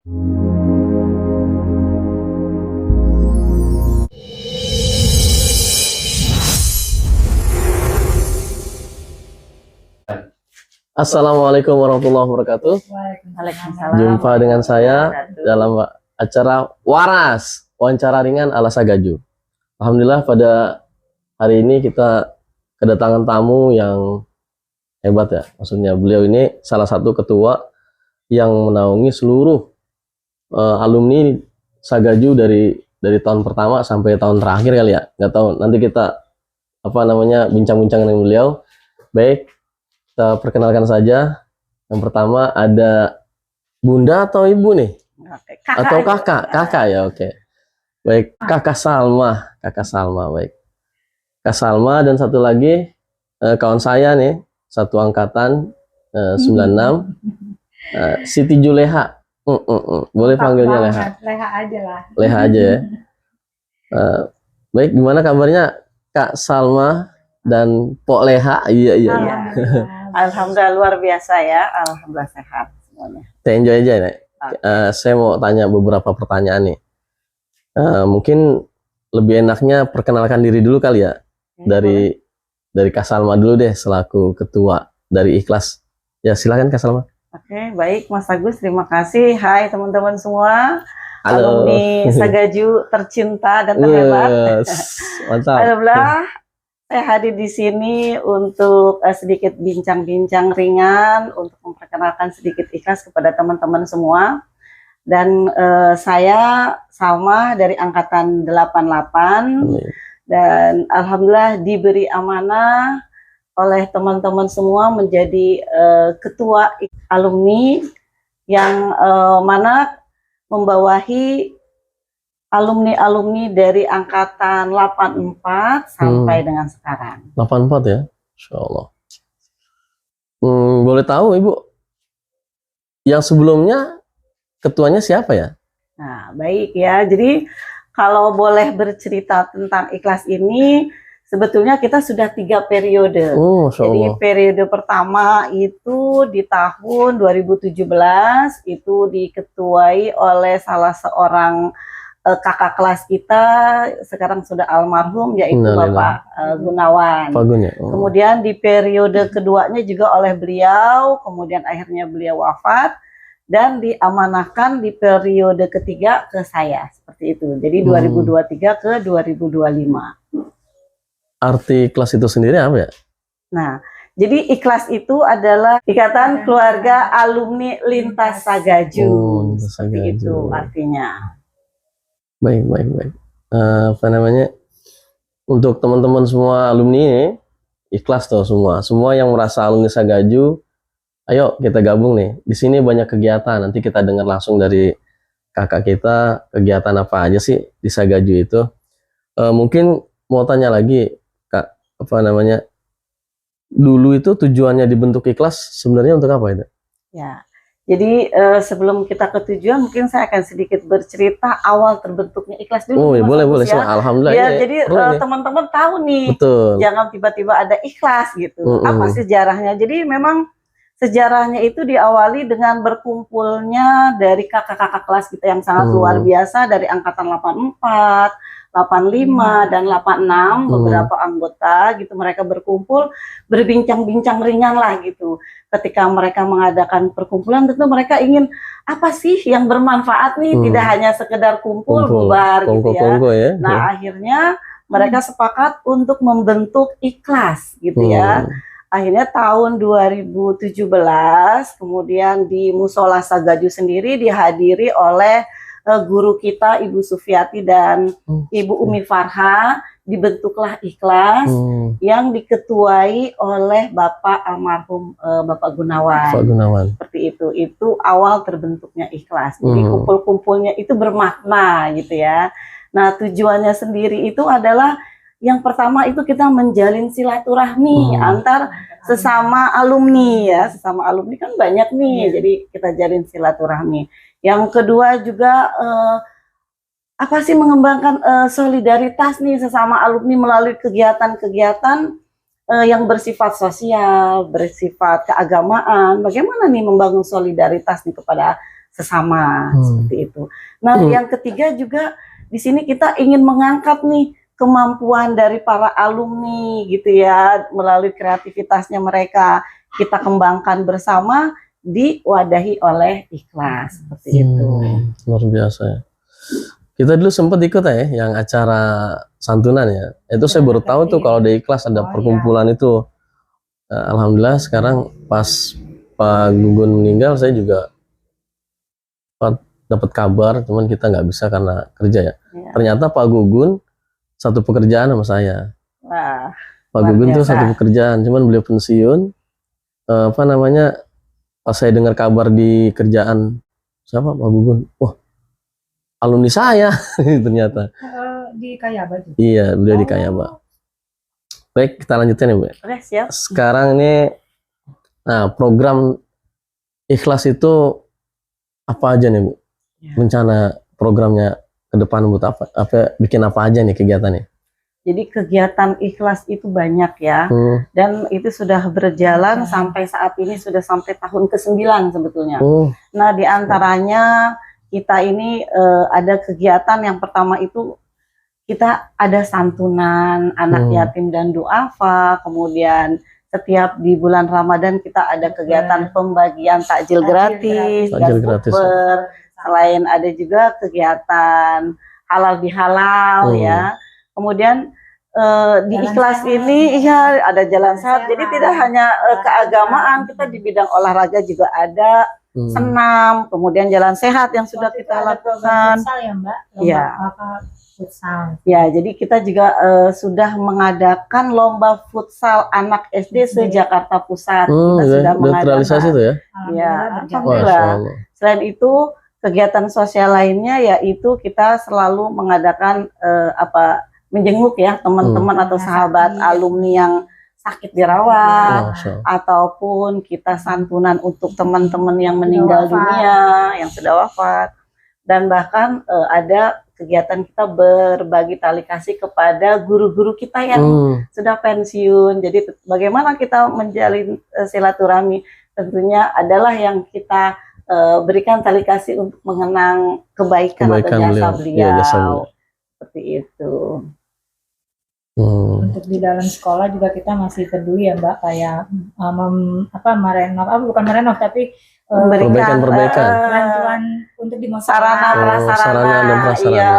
Assalamualaikum warahmatullahi wabarakatuh. Waalaikumsalam. Jumpa dengan saya dalam acara Waras, wawancara ringan ala Sagaju. Alhamdulillah pada hari ini kita kedatangan tamu yang hebat ya. Maksudnya beliau ini salah satu ketua yang menaungi seluruh alumni Sagaju dari tahun pertama sampai tahun terakhir kali ya. Nggak tahu, nanti kita bincang-bincang dengan beliau. Baik, kita perkenalkan saja. Yang pertama ada Bunda atau Ibu nih? Kakak Atau aja. kakak ya, oke. Baik, Kakak Salma, baik. Kak Salma dan satu lagi kawan saya nih, satu angkatan 96, Siti Juleha. Boleh panggilnya Leha. Leha aja lah. Leha aja ya. Baik, gimana kabarnya Kak Salma dan Pok Leha? Iya. Alhamdulillah luar biasa ya. Alhamdulillah sehat semuanya. Kita enjoy aja nih. Saya mau tanya beberapa pertanyaan nih. Mungkin lebih enaknya perkenalkan diri dulu kali ya. Dari Kak Salma dulu deh selaku ketua dari Ikhlas. Ya silakan Kak Salma. Oke, baik Mas Agus, terima kasih. Hai teman-teman semua. Halo. Alumni Sagaju tercinta dan terhebat. Mantap. Alhamdulillah saya hadir di sini untuk sedikit bincang-bincang ringan untuk memperkenalkan sedikit Ikhlas kepada teman-teman semua. Dan saya Salma dari angkatan 88 dan alhamdulillah diberi amanah oleh teman-teman semua menjadi ketua alumni yang mana membawahi alumni dari angkatan 84 sampai dengan sekarang. 84 ya, Insya Allah. Boleh tahu Ibu, yang sebelumnya ketuanya siapa ya? Nah, baik ya. Jadi kalau boleh bercerita tentang Ikhlas ini, sebetulnya kita sudah 3 periode. Jadi periode pertama itu di tahun 2017 itu diketuai oleh salah seorang kakak kelas kita, sekarang sudah almarhum, yaitu Bapak Gunawan. Kemudian di periode keduanya juga oleh beliau, kemudian akhirnya beliau wafat dan diamanahkan di periode ketiga ke saya, seperti itu. Jadi 2023 ke 2025. Arti Ikhlas itu sendiri apa ya? Nah, jadi Ikhlas itu adalah Ikatan Keluarga Alumni Lintas Sagaju. Seperti itu artinya. Baik. Untuk teman-teman semua alumni ini, Ikhlas tuh semua yang merasa alumni Sagaju, ayo kita gabung nih. Di sini banyak kegiatan. Nanti kita dengar langsung dari kakak kita kegiatan apa aja sih di Sagaju itu. Mungkin mau tanya lagi, Kak, dulu itu tujuannya dibentuk Ikhlas sebenarnya untuk apa itu? Ya. Jadi sebelum kita ke tujuan, mungkin saya akan sedikit bercerita awal terbentuknya Ikhlas dulu. Ya, boleh. Ya. Alhamdulillah. Ya, jadi teman-teman tahu nih, jangan tiba-tiba ada Ikhlas gitu. Apa sejarahnya? Jadi memang sejarahnya itu diawali dengan berkumpulnya dari kakak-kakak kelas kita yang sangat luar biasa dari angkatan 84, 85 dan 86, beberapa anggota gitu, mereka berkumpul berbincang-bincang ringan lah gitu. Ketika mereka mengadakan perkumpulan, tentu mereka ingin apa sih yang bermanfaat nih, tidak hanya sekedar kumpul bubar gitu ya. Nah, akhirnya mereka sepakat untuk membentuk Ikhlas gitu ya. Akhirnya tahun 2017 kemudian di Musola Sagaju sendiri dihadiri oleh guru kita Ibu Sufiati dan Ibu Umi Farha, dibentuklah Ikhlas yang diketuai oleh Bapak almarhum Bapak Gunawan. Seperti itu awal terbentuknya Ikhlas. Jadi kumpul-kumpulnya itu bermakna gitu ya. Nah, tujuannya sendiri itu adalah yang pertama itu kita menjalin silaturahmi antar sesama alumni ya. Sesama alumni kan banyak nih, jadi kita jalin silaturahmi. Yang kedua juga mengembangkan solidaritas nih sesama alumni melalui kegiatan-kegiatan yang bersifat sosial, bersifat keagamaan. Bagaimana nih membangun solidaritas nih kepada sesama seperti itu. Nah, yang ketiga juga di sini kita ingin mengangkat nih kemampuan dari para alumni gitu ya, melalui kreativitasnya mereka kita kembangkan bersama, diwadahi oleh Ikhlas seperti itu. Luar biasa ya. Kita dulu sempat ikut ya yang acara santunan ya. Itu saya baru tahu tuh kalau di Ikhlas ada perkumpulan itu. Alhamdulillah sekarang pas Pak Gugun meninggal saya juga dapat kabar, cuman kita nggak bisa karena kerja ya. Ternyata Pak Gugun satu pekerjaan sama saya. Wah, Pak Gugun tuh satu pekerjaan, cuman beliau pensiun. Apa namanya? Pas saya dengar kabar di kerjaan, siapa Pak Gugun? Wah, alumni saya ternyata. Di Kayaba juga. Iya, beliau di Kayaba. Baik, kita lanjutin ya Bu. Oke, siap. Sekarang ini, nah program Ikhlas itu apa aja nih Bu? Rencana programnya ke depan buat apa bikin apa aja nih kegiatannya? Jadi kegiatan Ikhlas itu banyak ya, dan itu sudah berjalan sampai saat ini, sudah sampai tahun ke-9 sebetulnya. Nah, diantaranya kita ini ada kegiatan yang pertama itu kita ada santunan anak yatim dan duafa, kemudian setiap di bulan Ramadan kita ada kegiatan pembagian takjil gratis, selain ada juga kegiatan halal bihalal ya. Kemudian di Ikhlas ini ya ada jalan sehat. Jadi tidak hanya keagamaan, kita di bidang olahraga juga ada senam, kemudian jalan sehat yang sudah kita lakukan. Ya Mbak, ya. Ya, jadi kita juga sudah mengadakan lomba futsal anak SD se-Jakarta Pusat. Kita sudah mengadakan itu ya. Ya, alhamdulillah. Selain itu kegiatan sosial lainnya yaitu kita selalu mengadakan menjenguk ya teman-teman atau sahabat alumni yang sakit dirawat, ataupun kita santunan untuk teman-teman yang meninggal dunia, yang sudah wafat, dan bahkan ada kegiatan kita berbagi tali kasih kepada guru-guru kita yang sudah pensiun. Jadi bagaimana kita menjalin silaturahmi, tentunya adalah yang kita berikan tali kasih untuk mengenang kebaikan atau jasa beliau. Ya, jasa beliau. Seperti itu. Untuk di dalam sekolah juga kita masih peduli ya Mbak, kayak bukan merenov tapi memberikan bantuan untuk di sarana prasarana dan prasarana. Iya.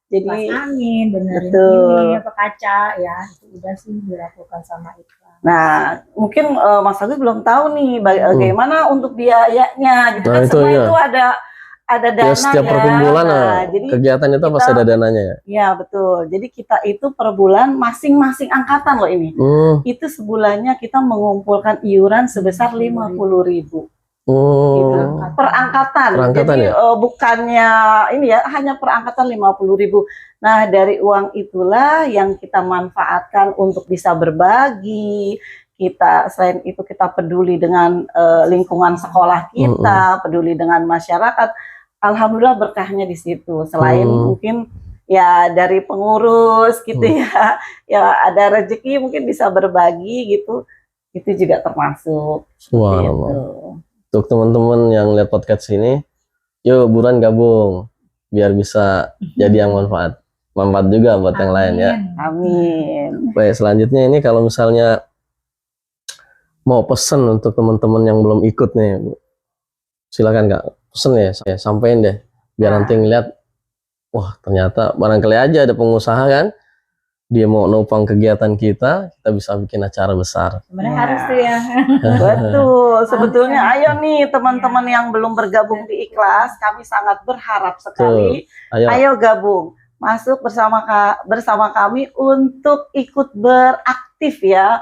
Jadi angin, benerin ini kaca ya, itu udah sih dilakukan sama Ikhlas. Nah, mungkin Mas Agus belum tahu nih bagaimana untuk biayanya gitu kan, semua itu ada dana ya. Setiap perkumpulan jadi kegiatan itu pasti ada dananya ya. Ya betul. Jadi kita itu per bulan masing-masing angkatan loh ini. Itu sebulannya kita mengumpulkan iuran sebesar 50.000. Gitu. Per angkatan. Jadi bukannya ini ya, hanya per angkatan 50.000. Nah, dari uang itulah yang kita manfaatkan untuk bisa berbagi. Kita selain itu kita peduli dengan lingkungan sekolah kita, peduli dengan masyarakat. Alhamdulillah berkahnya di situ. Selain mungkin ya dari pengurus gitu ya ada rezeki mungkin bisa berbagi gitu. Itu juga termasuk. Subhanallah. Untuk teman-teman yang lihat podcast ini, yuk buruan gabung biar bisa jadi yang manfaat juga buat yang lain ya. Amin. Baik, selanjutnya ini kalau misalnya mau pesen untuk teman-teman yang belum ikut nih, Bu. Silakan Kak, pesen ya, saya sampein deh biar nanti ngeliat, wah ternyata barangkali aja ada pengusaha kan, dia mau numpang kegiatan kita bisa bikin acara besar. Sebenarnya harus tuh ya. Betul, sebetulnya ayo nih teman-teman yang belum bergabung di Ikhlas, kami sangat berharap sekali. Ayo gabung, masuk bersama kami untuk ikut beraktif ya,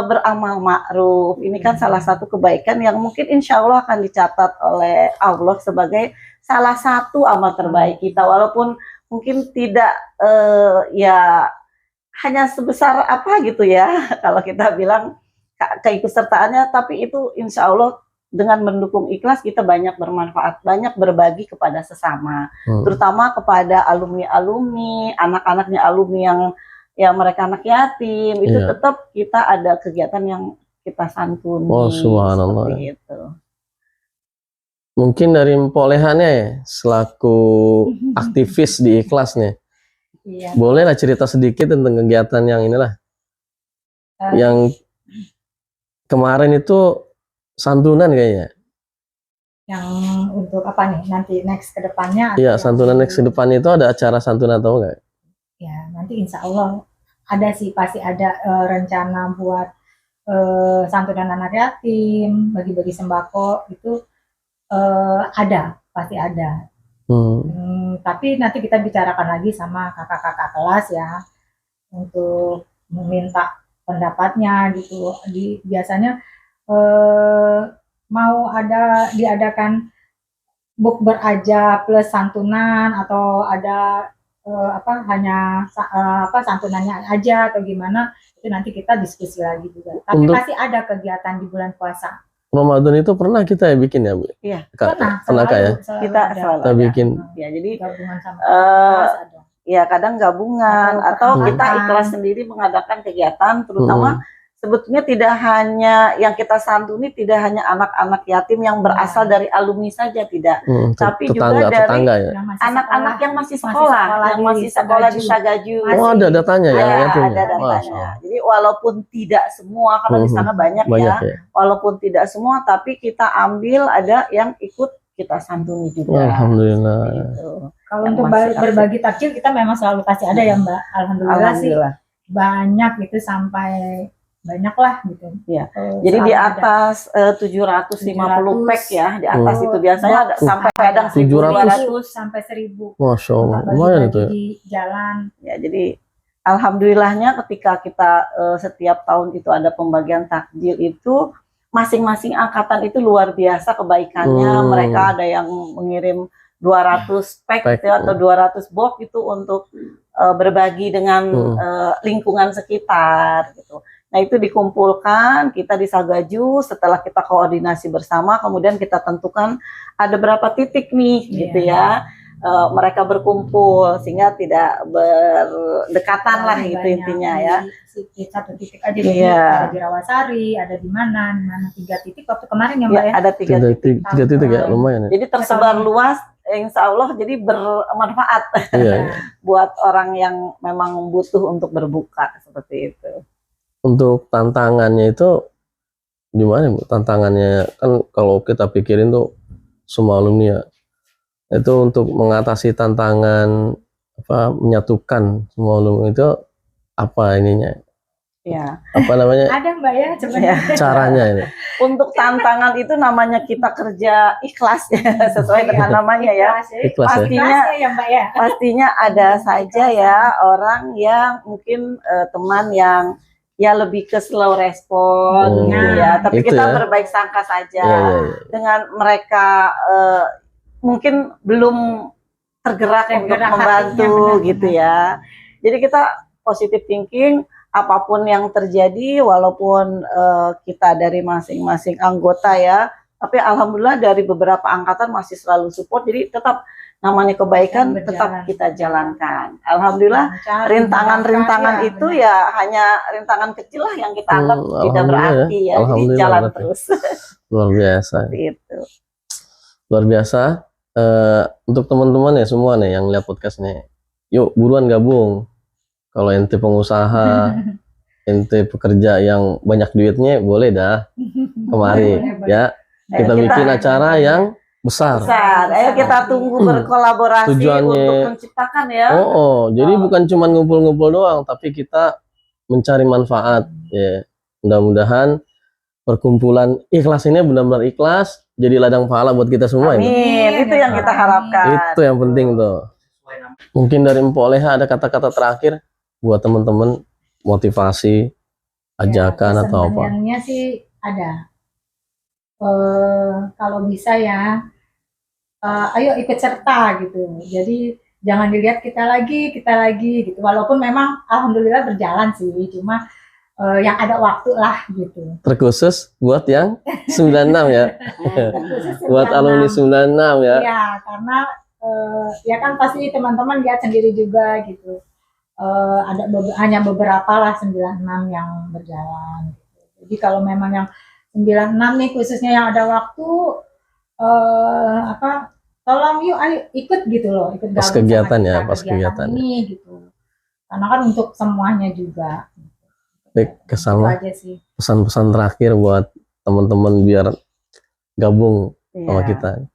beramal ma'ruf. Ini kan salah satu kebaikan yang mungkin insya Allah akan dicatat oleh Allah sebagai salah satu amal terbaik kita, walaupun mungkin tidak ya hanya sebesar apa gitu ya kalau kita bilang keikutsertaannya, tapi itu insya Allah dengan mendukung Ikhlas kita banyak bermanfaat, banyak berbagi kepada sesama, terutama kepada alumni-alumni, anak-anaknya alumni yang mereka anak yatim, itu tetap kita ada kegiatan yang kita santuni. Oh, subhanallah. Seperti itu. Mungkin dari Mpok Leha nih, selaku aktivis di Ikhlas nih, Iya. bolehlah cerita sedikit tentang kegiatan yang inilah, yang kemarin itu santunan kayaknya. Yang untuk apa nih? Nanti next ke depannya? Iya, santunan next ke depan itu ada acara santunan atau enggak? Ya, nanti insya Allah ada sih, pasti ada rencana buat santunan anak yatim, bagi-bagi sembako itu ada, pasti ada. Tapi nanti kita bicarakan lagi sama kakak-kakak kelas ya, untuk meminta pendapatnya gitu. Biasanya mau diadakan bukber aja plus santunan, atau ada hanya santunannya aja atau gimana, itu nanti kita diskusi lagi juga. Tapi pasti ada kegiatan di bulan puasa. Ramadan itu pernah kita ya bikin ya Bu? Iya. Pernah Kak ya? Kita bikin. Ya, jadi gabungan sama ada. Ya kadang gabungan atau kita ikhlas sendiri mengadakan kegiatan, terutama sebetulnya tidak hanya yang kita santuni, tidak hanya anak-anak yatim yang berasal dari alumni saja, tidak, tapi juga dari anak-anak yang masih sekolah, di Sagaju. Oh, ada datanya ya? Ada datanya. Jadi walaupun tidak semua, karena di sana banyak ya, walaupun tidak semua, tapi kita ambil ada yang ikut kita santuni juga. Alhamdulillah. Gitu. Kalau untuk berbagi takjil kita memang selalu pasti ada ya Mbak. Alhamdulillah sih banyak gitu, sampai banyak lah gitu. Ya. Jadi di atas 750 pack ya, di atas itu biasanya ada sampai kadang 700 sampai 1000. Masya Allah, lumayan itu ya. Di jalan. Ya, jadi alhamdulillahnya ketika kita setiap tahun itu ada pembagian takjil itu, masing-masing angkatan itu luar biasa kebaikannya. Mereka ada yang mengirim 200 pack gitu, atau 200 box itu untuk berbagi dengan lingkungan sekitar gitu. Nah, itu dikumpulkan, kita di Sagaju, setelah kita koordinasi bersama, kemudian kita tentukan ada berapa titik nih, gitu ya. Mereka berkumpul, sehingga tidak berdekatan lah, gitu intinya ya. Satu titik aja, ada di Rawasari, ada di mana 3 titik waktu kemarin ya Mbak ya? Ada 3 titik. 3 titik ya, lumayan ya. Jadi tersebar luas, insya Allah jadi bermanfaat buat orang yang memang butuh untuk berbuka, seperti itu. Untuk tantangannya itu gimana Bu? Tantangannya kan kalau kita pikirin tuh semua alumni ya, itu untuk mengatasi tantangan menyatukan semua alumni itu apa ininya? Ya. Apa namanya? Ada Mbak ya, caranya ini. Untuk tantangan itu namanya kita kerja ikhlas ya, sesuai dengan namanya ya. Ikhlas pastinya ya Mbak ya. Pastinya ada saja ya orang yang mungkin teman yang ya lebih ke slow respon ya, tapi kita berbaik sangka saja dengan mereka, mungkin belum tergerak untuk membantu gitu ya. Jadi kita positive thinking, apapun yang terjadi, walaupun kita dari masing-masing anggota ya, tapi alhamdulillah dari beberapa angkatan masih selalu support, jadi tetap namanya kebaikan tetap kita jalankan. Alhamdulillah rintangan-rintangan itu ya hanya rintangan kecil lah yang kita anggap tidak berarti ya, jadi jalan terus. Luar biasa. Gitu. Luar biasa. Untuk teman-teman ya semua nih yang lihat podcast nih, yuk buruan gabung. Kalau ente pengusaha, ente pekerja yang banyak duitnya, boleh dah kemari ya. Kita bikin acara yang besar. Ayo kita tunggu berkolaborasi untuk menciptakan ya. Jadi bukan cuma ngumpul-ngumpul doang, tapi kita mencari manfaat ya. Mudah-mudahan perkumpulan ikhlas ini benar-benar ikhlas, jadi ladang pahala buat kita semua. Amin. Itu yang kita harapkan. Itu yang penting tuh. Mungkin dari Mpok Leha ada kata-kata terakhir buat teman-teman, motivasi, ajakan atau apa? Sebenarnya sih ada. Kalau bisa ya, ayo ikut serta gitu. Jadi jangan dilihat kita lagi gitu. Walaupun memang alhamdulillah berjalan sih, cuma yang ada waktu lah gitu. Terkhusus buat yang 96 ya. Buat alumni 96 ya. Iya, karena ya kan pasti teman-teman lihat sendiri juga gitu. Ada hanya beberapa lah 96 yang berjalan gitu. Jadi kalau memang yang 96 nih khususnya yang ada waktu, tolong yuk ayo ikut gitu loh, ikut Pas gabung kegiatan sama ya, kita, pas kegiatan. ini gitu. Karena kan untuk semuanya juga. Baik, Itu kesama aja sih. pesan-pesan terakhir buat teman-teman biar gabung sama kita.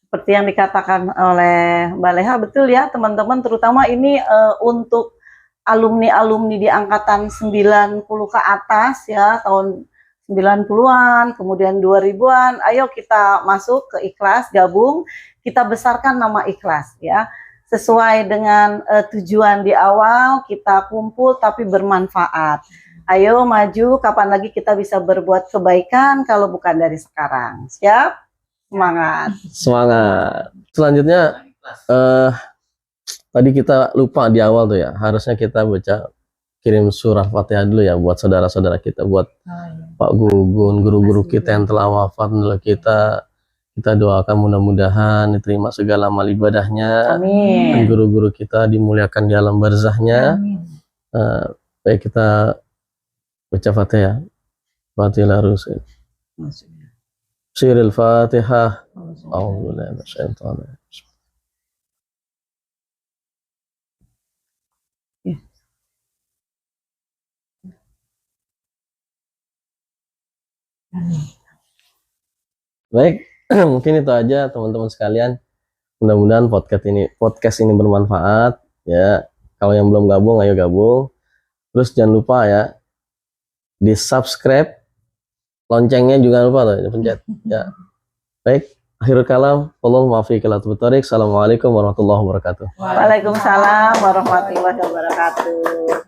Seperti yang dikatakan oleh Mbak Leha, betul ya teman-teman, terutama ini untuk alumni-alumni di angkatan 90 ke atas ya, tahun 90-an, kemudian 2000-an, ayo kita masuk ke Ikhlas, gabung, kita besarkan nama Ikhlas ya. Sesuai dengan tujuan di awal, kita kumpul tapi bermanfaat. Ayo maju, kapan lagi kita bisa berbuat kebaikan kalau bukan dari sekarang. Siap? Semangat. Semangat. Selanjutnya tadi kita lupa di awal tuh ya, harusnya kita baca kirim surah Fatihah dulu ya buat saudara-saudara kita, buat Pak Gugun, guru-guru kita yang telah wafat dulu, kita doakan mudah-mudahan diterima segala amal ibadahnya. Amin. Dan guru-guru kita dimuliakan di alam barzahnya. Baik, kita baca Fatihah. Fatihah harus. Siril Fatihah. A'udzubillahi minasyaitonir rajim. Baik, mungkin itu aja teman-teman sekalian. Mudah-mudahan podcast ini bermanfaat ya. Kalau yang belum gabung, ayo gabung. Terus jangan lupa ya, di subscribe, loncengnya juga lupa tuh, pencet ya. Baik, akhirul kalam, wallahu muwaffiq ila aqwamit thoriq. Assalamualaikum warahmatullahi wabarakatuh. Waalaikumsalam warahmatullahi wabarakatuh.